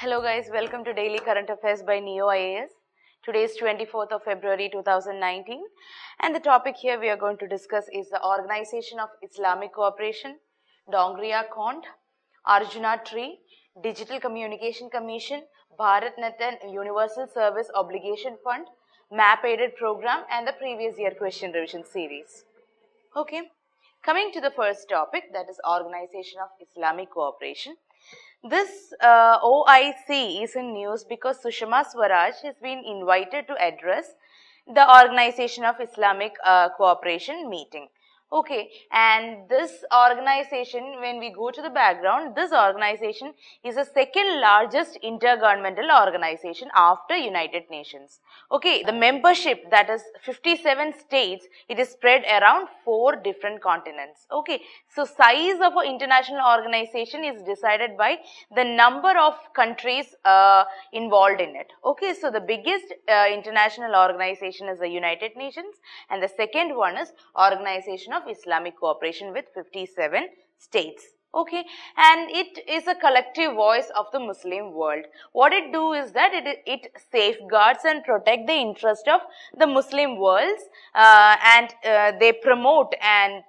Hello guys, welcome to Daily Current Affairs by Ekam IAS. Today is 24th of February 2019 and the topic here we are going to discuss is the Organization of Islamic Cooperation, Dongria Cont, Arjuna Tree, Digital Communication Commission, BharatNet and Universal Service Obligation Fund, Map Aided Program and the previous year question revision series. Okay, coming to the first topic, that is Organization of Islamic Cooperation. This OIC is in news because Sushma Swaraj has been invited to address the Organization of Islamic Cooperation meeting. Okay, and this organization, when we go to the background, this organization is the second largest intergovernmental organization after United Nations. Okay, the membership, that is 57 states, it is spread around 4 different continents. Okay, so size of an international organization is decided by the number of countries involved in it. Okay, so the biggest international organization is the United Nations and the second one is Organization of Islamic Cooperation with 57 states. Okay, and it is a collective voice of the Muslim world. What it do is that it safeguards and protect the interest of the Muslim worlds and they promote and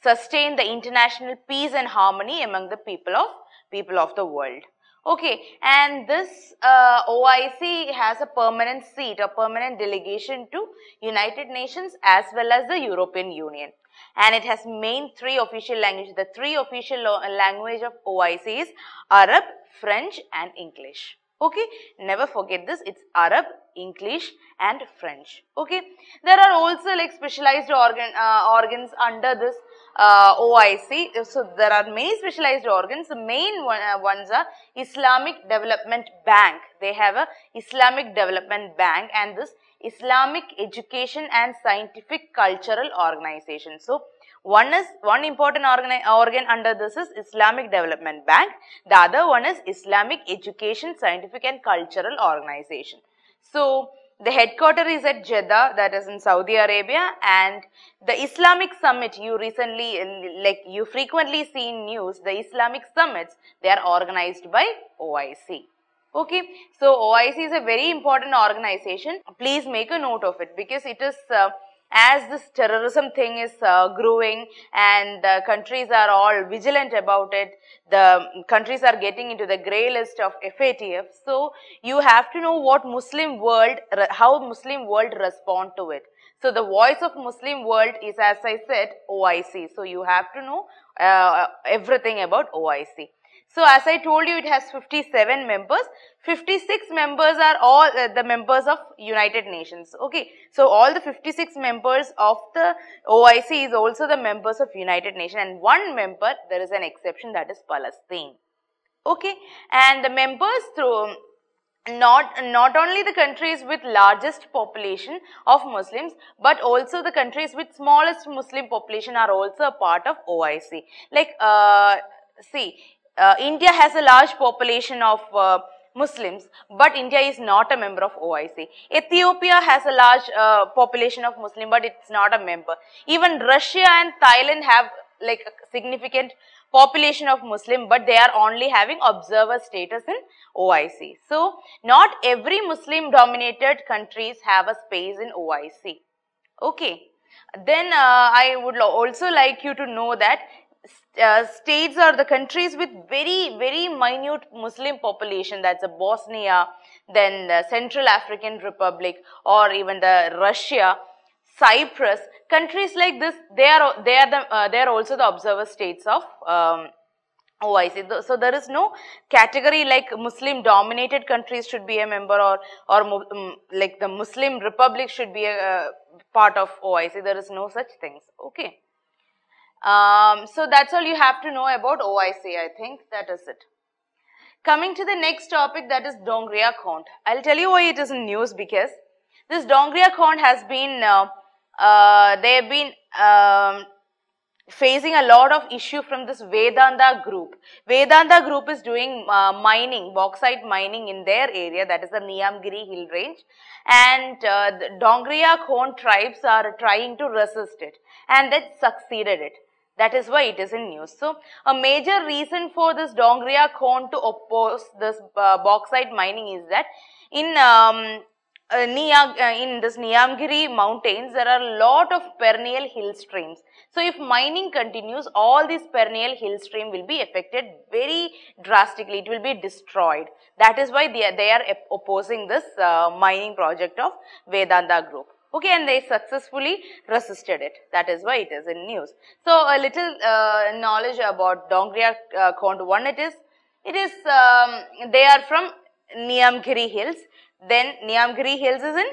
sustain the international peace and harmony among the people of the world. Okay, and this OIC has a permanent seat, a permanent delegation to United Nations as well as the European Union. And it has main 3 official languages. The 3 official language of OIC is Arab, French and English. Okay, never forget this, it's Arab, English and French. Okay, there are also like specialized organs under this OIC. So there are many specialized organs. The main ones are Islamic Development Bank. They have a Islamic Development Bank and this Islamic Education and Scientific Cultural Organization. So one important organ under this is Islamic Development Bank. The other one is Islamic Education, Scientific and Cultural Organization. So the headquarters is at Jeddah, that is in Saudi Arabia, and the Islamic Summit, you frequently see in news, the Islamic Summits, they are organized by OIC. Okay, so OIC is a very important organization. Please make a note of it because it is as this terrorism thing is growing and the countries are all vigilant about it, the countries are getting into the grey list of FATF. So you have to know what how Muslim world respond to it. So the voice of Muslim world is, as I said, OIC. So you have to know everything about OIC. So as I told you, it has 57 members. 56 members are all the members of United Nations. Okay, so all the 56 members of the OIC is also the members of United Nations, and one member, there is an exception, that is Palestine. Okay, and the members through not only the countries with largest population of Muslims, but also the countries with smallest Muslim population are also a part of OIC. Like India has a large population of Muslims, but India is not a member of OIC. Ethiopia has a large population of Muslim, but it's not a member. Even Russia and Thailand have like a significant population of Muslim, but they are only having observer status in OIC. So not every Muslim dominated countries have a space in OIC. Okay, then I would also like you to know that states are the countries with very minute Muslim population, that's a Bosnia, then the Central African Republic, or even the Russia, Cyprus. Countries like this, they are also the observer states of OIC. So there is no category like Muslim dominated countries should be a member or like the Muslim Republic should be a part of OIC. There is no such things. Okay. So that's all you have to know about OIC. I think that is it. Coming to the next topic, that is Dongria Cont. I'll tell you why it is in news, because this Dongria Cont has been, they have been facing a lot of issue from this Vedanta group. Vedanta group is doing mining, bauxite mining in their area, that is the Niyamgiri hill range, and the Dongria Cont tribes are trying to resist it, and that succeeded it. That is why it is in news. So, a major reason for this Dongria cone to oppose this bauxite mining is that in in this Niyamgiri mountains, there are a lot of perennial hill streams. So, if mining continues, all these perennial hill stream will be affected very drastically. It will be destroyed. That is why they are opposing this mining project of Vedanta Group. Okay, and they successfully resisted it. That is why it is in news. So, a little knowledge about Dongria cone. One, it is they are from Niyamgiri Hills. Then Niyamgiri Hills is in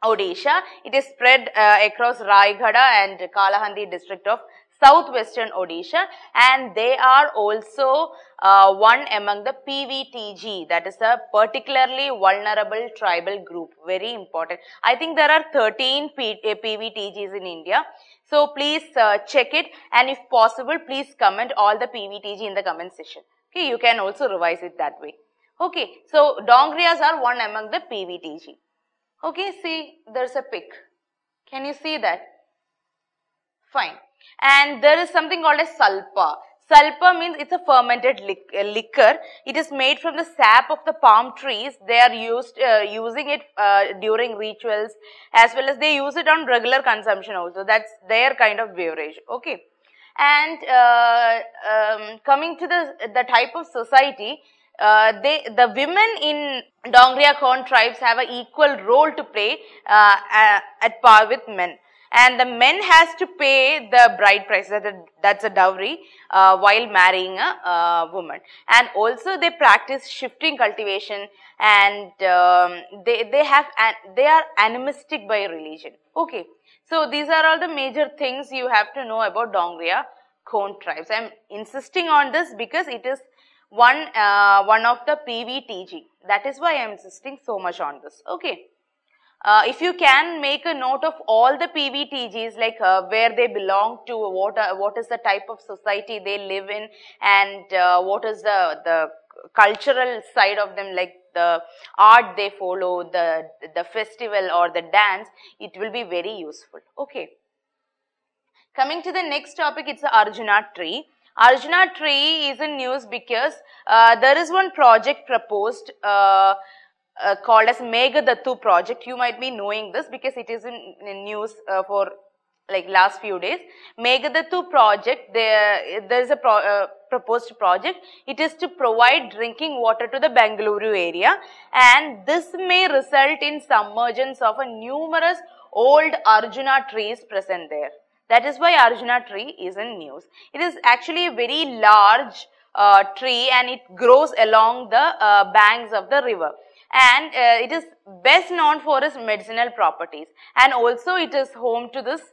Odisha. It is spread across Raigada and Kalahandi district of southwestern Odisha, and they are also one among the PVTG, that is a particularly vulnerable tribal group. Very important. I think there are 13 PVTGs in India. So please check it, and if possible, please comment all the PVTG in the comment section. Okay, you can also revise it that way. Okay, so Dongrias are one among the PVTG. Okay, see, there's a pic. Can you see that? Fine. And there is something called as salpa. Salpa means it's a fermented liquor. It is made from the sap of the palm trees. They are using it during rituals, as well as they use it on regular consumption also. That's their kind of beverage. Okay. And coming to the type of society, the women in Dongria cone tribes have an equal role to play at par with men. And the men has to pay the bride price, that's a dowry, while marrying a woman. And also they practice shifting cultivation, and they are animistic by religion. Okay, so these are all the major things you have to know about Dongria cone tribes. I am insisting on this because it is one of the PVTG. That is why I am insisting so much on this. Okay. If you can make a note of all the PVTGs, like where they belong to, what is the type of society they live in, and what is the cultural side of them, like the art they follow, the festival or the dance, it will be very useful. Okay. Coming to the next topic, it's the Arjuna tree. Arjuna tree is in news because there is one project proposed called as Meghadattu project. You might be knowing this because it is in news for like last few days. Meghadattu project, there is a proposed project. It is to provide drinking water to the Bengaluru area, and this may result in submergence of a numerous old Arjuna trees present there. That is why Arjuna tree is in news. It is actually a very large tree, and it grows along the banks of the river. And it is best known for its medicinal properties, and also it is home to this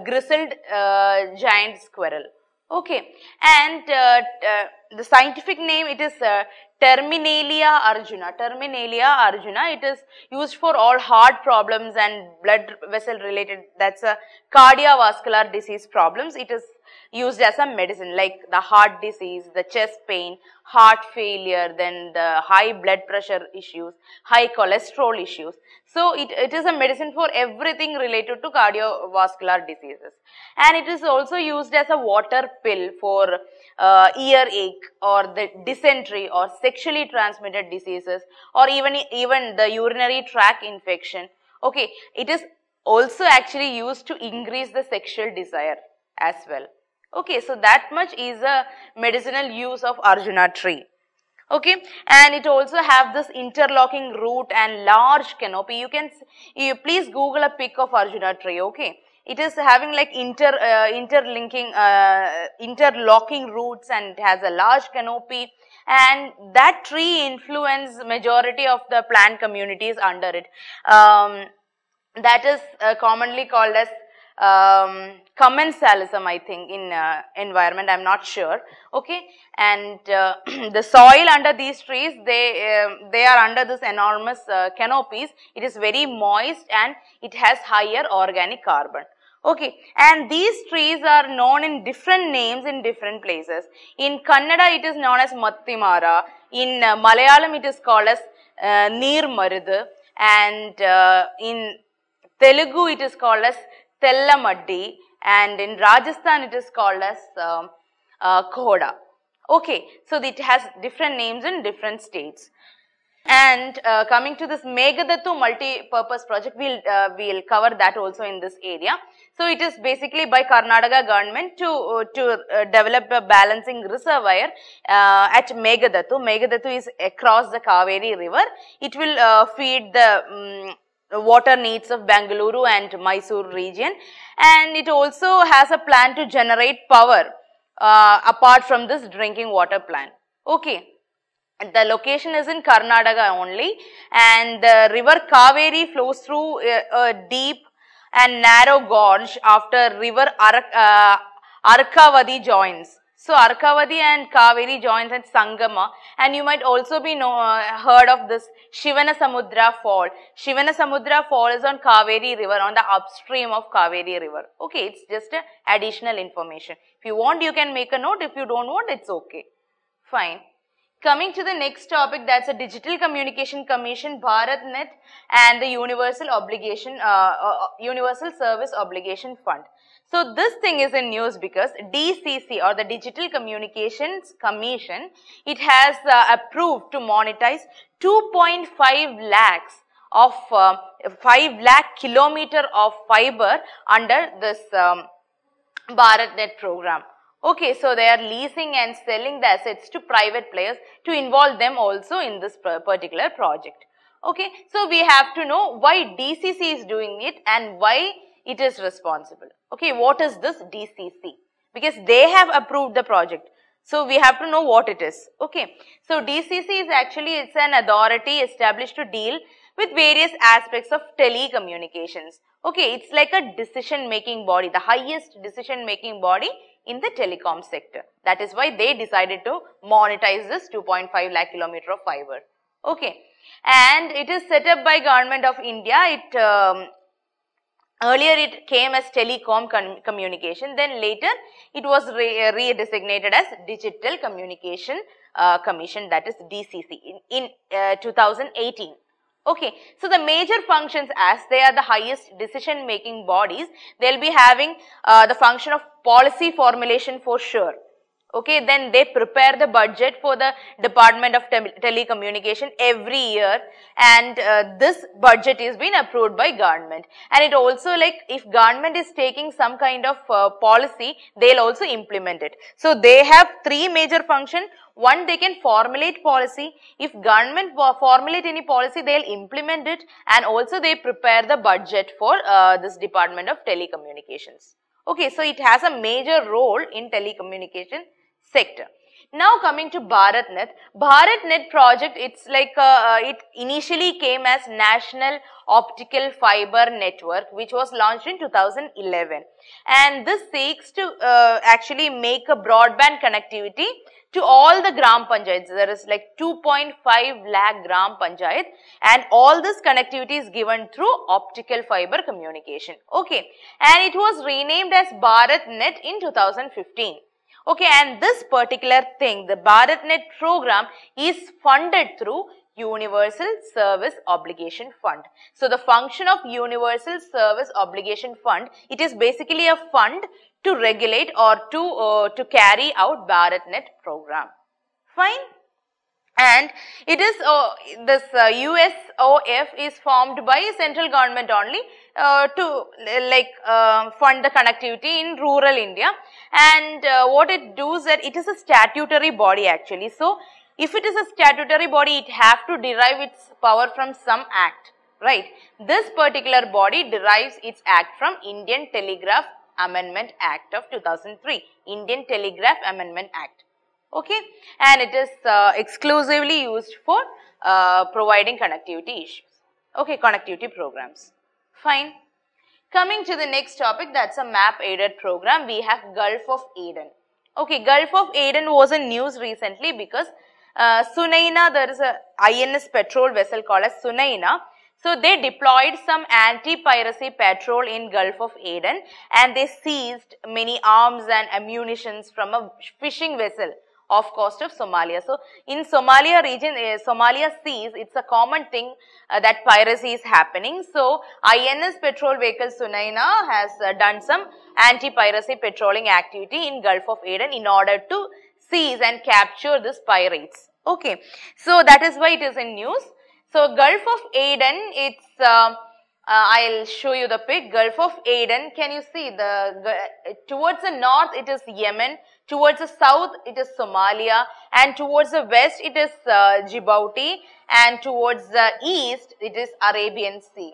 grizzled giant squirrel. Okay, and the scientific name, it is Terminalia arjuna. Terminalia arjuna. It is used for all heart problems and blood vessel related, that's a cardiovascular disease problems. It is used as a medicine, like the heart disease, the chest pain, heart failure, then the high blood pressure issues, high cholesterol issues. So it is a medicine for everything related to cardiovascular diseases. And it is also used as a water pill for earache or the dysentery or sexually transmitted diseases, or even the urinary tract infection. Okay, it is also actually used to increase the sexual desire as well. Okay, so that much is a medicinal use of Arjuna tree. Okay, and it also have this interlocking root and large canopy. You please Google a pic of Arjuna tree. Okay, it is having like interlocking roots, and it has a large canopy, and that tree influence majority of the plant communities under it. That is commonly called as commensalism, I think, in environment. I'm not sure. Okay, and the soil under these trees, they are under this enormous canopies. It is very moist and it has higher organic carbon. Okay, and these trees are known in different names in different places. In Kannada, it is known as Mattimara. In Malayalam, it is called as Neer Marudu, and in Telugu, it is called as Tellamaddi, and in Rajasthan it is called as Koda. Okay, so it has different names in different states. And coming to this Meghadattu multi-purpose project, we'll cover that also in this area. So it is basically by Karnataka government to develop a balancing reservoir at Meghadattu. Meghadattu is across the Kaveri river. It will feed the water needs of Bengaluru and Mysore region, and it also has a plan to generate power apart from this drinking water plant. Okay. The location is in Karnataka only, and the river Kaveri flows through a deep and narrow gorge after river Arkavadi joins. So Arkavadi and Kaveri joins at Sangama, and you might also be heard of this Shivanasamudra Fall. Shivanasamudra Fall is on Kaveri river, on the upstream of Kaveri river. Okay, it's just additional information. If you want, you can make a note. If you don't want, it's okay. Fine. Coming to the next topic, that's a Digital Communication Commission, BharatNet, and the Universal Service Obligation Fund. So this thing is in news because DCC, or the Digital Communications Commission, it has approved to monetize 2.5 lakhs of 5 lakh kilometer of fiber under this BharatNet program. Okay, so they are leasing and selling the assets to private players to involve them also in this particular project. Okay, so we have to know why DCC is doing it and why it is responsible. Okay, what is this DCC? Because they have approved the project. So we have to know what it is. Okay, so DCC is actually, it's an authority established to deal with various aspects of telecommunications. Okay, it's like a decision-making body, the highest decision-making body in the telecom sector. That is why they decided to monetize this 2.5 lakh kilometer of fiber. Okay, and it is set up by Government of India. Earlier it came as Telecom Communication, then later it was redesignated as Digital Communication Commission, that is DCC, in 2018. Okay, so the major functions, as they are the highest decision making bodies, they'll be having the function of policy formulation for sure. Okay, then they prepare the budget for the Department of Telecommunication every year, and this budget is being approved by government. And it also, like, if government is taking some kind of policy, they'll also implement it. So they have three major functions. One, they can formulate policy. If government formulate any policy, they'll implement it, and also they prepare the budget for this Department of Telecommunications. Okay, so it has a major role in telecommunication sector. Now coming to BharatNet. BharatNet project, it's like it initially came as National Optical Fiber Network, which was launched in 2011, and this seeks to actually make a broadband connectivity to all the gram panchayats. There is like 2.5 lakh gram panchayat, and all this connectivity is given through optical fiber communication. Okay, and it was renamed as BharatNet in 2015. Okay, and this particular thing, the BharatNet program, is funded through Universal Service Obligation Fund. So the function of Universal Service Obligation Fund, it is basically a fund to regulate or to carry out BharatNet program. Fine. And it is this USOF is formed by central government only to fund the connectivity in rural India. And what it does that it is a statutory body actually. So if it is a statutory body, it have to derive its power from some act, right? This particular body derives its act from Indian Telegraph Amendment Act of 2003, Indian Telegraph Amendment Act. Okay, and it is exclusively used for providing connectivity issues. Okay, connectivity programs. Fine. Coming to the next topic, that's a map aided program. We have Gulf of Aden. Okay, Gulf of Aden was in news recently because Sunaina, there is a INS patrol vessel called as Sunaina. So they deployed some anti-piracy patrol in Gulf of Aden, and they seized many arms and ammunitions from a fishing vessel off coast of Somalia. So in Somalia region, Somalia seas, it's a common thing that piracy is happening. So INS patrol vehicle Sunaina has done some anti-piracy patrolling activity in Gulf of Aden in order to seize and capture these pirates. Okay, so that is why it is in news. So Gulf of Aden, it's I'll show you the pic. Gulf of Aden, can you see towards the north it is Yemen, towards the south it is Somalia, and towards the west it is Djibouti, and towards the east it is Arabian Sea.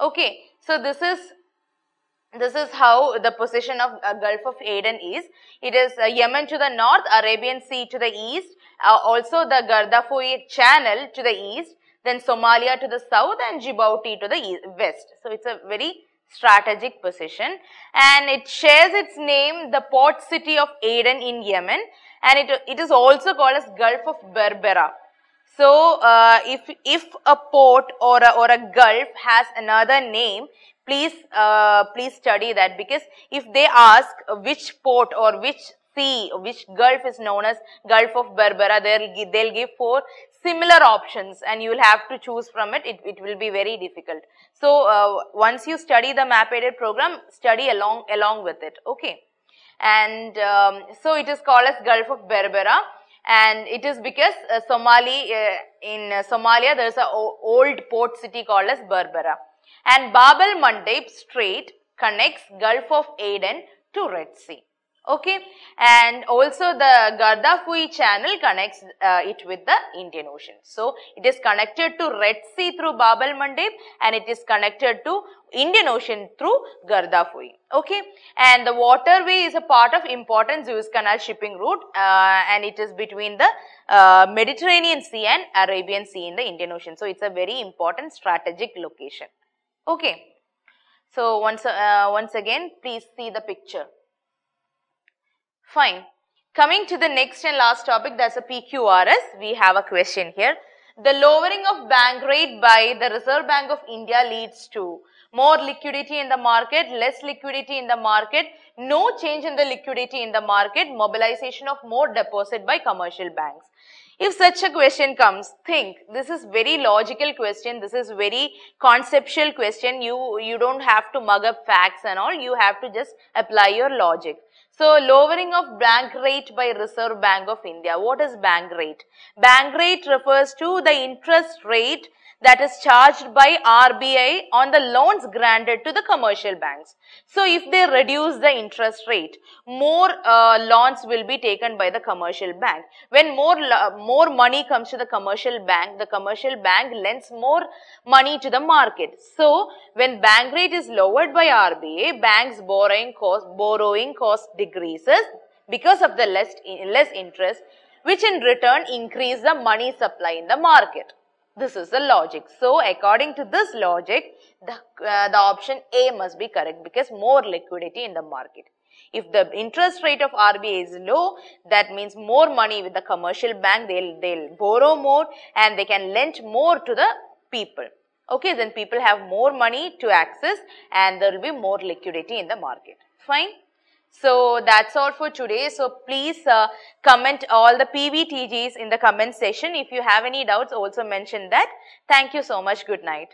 Okay, so this is how the position of Gulf of Aden is. It is Yemen to the north, Arabian Sea to the east, also the Gardafoui Channel to the east, then Somalia to the south and Djibouti to the west. So it's a very strategic position, and it shares its name, the port city of Aden in Yemen, and it is also called as Gulf of Berbera. So if a port or a gulf has another name, please study that, because if they ask which port or which sea, which gulf is known as Gulf of Berbera, they'll give 4 similar options, and you will have to choose from it. It will be very difficult. So once you study the map aided program, study along with it. Okay, and so it is called as Gulf of Berbera, and it is because in Somalia there is an old port city called as Berbera. And Bab el-Mandeb Strait connects Gulf of Aden to Red Sea. Okay, and also the Gardafoui Channel connects it with the Indian Ocean. So it is connected to Red Sea through Bab el-Mandeb, and it is connected to Indian Ocean through Gardafoui. Okay, and the waterway is a part of important Suez Canal shipping route, and it is between the Mediterranean Sea and Arabian Sea in the Indian Ocean. So it's a very important strategic location. Okay, so once again, please see the picture. Fine. Coming to the next and last topic, that's a PQRS. We have a question here. The lowering of bank rate by the Reserve Bank of India leads to more liquidity in the market, less liquidity in the market, no change in the liquidity in the market, mobilization of more deposit by commercial banks. If such a question comes, think, this is very logical question, this is very conceptual question. You don't have to mug up facts and all, you have to just apply your logic. So, lowering of bank rate by Reserve Bank of India. What is bank rate? Bank rate refers to the interest rate that is charged by RBI on the loans granted to the commercial banks. So, if they reduce the interest rate, more loans will be taken by the commercial bank. When more money comes to the commercial bank lends more money to the market. So, when bank rate is lowered by RBI, banks' borrowing cost decreases because of the less interest, which in return increase the money supply in the market. This is the logic. So, according to this logic, the option A must be correct, because more liquidity in the market. If the interest rate of RBI is low, that means more money with the commercial bank, they'll borrow more and they can lend more to the people. Okay, then people have more money to access and there will be more liquidity in the market. Fine. So that's all for today. So please comment all the PVTGs in the comment section. If you have any doubts, also mention that. Thank you so much. Good night.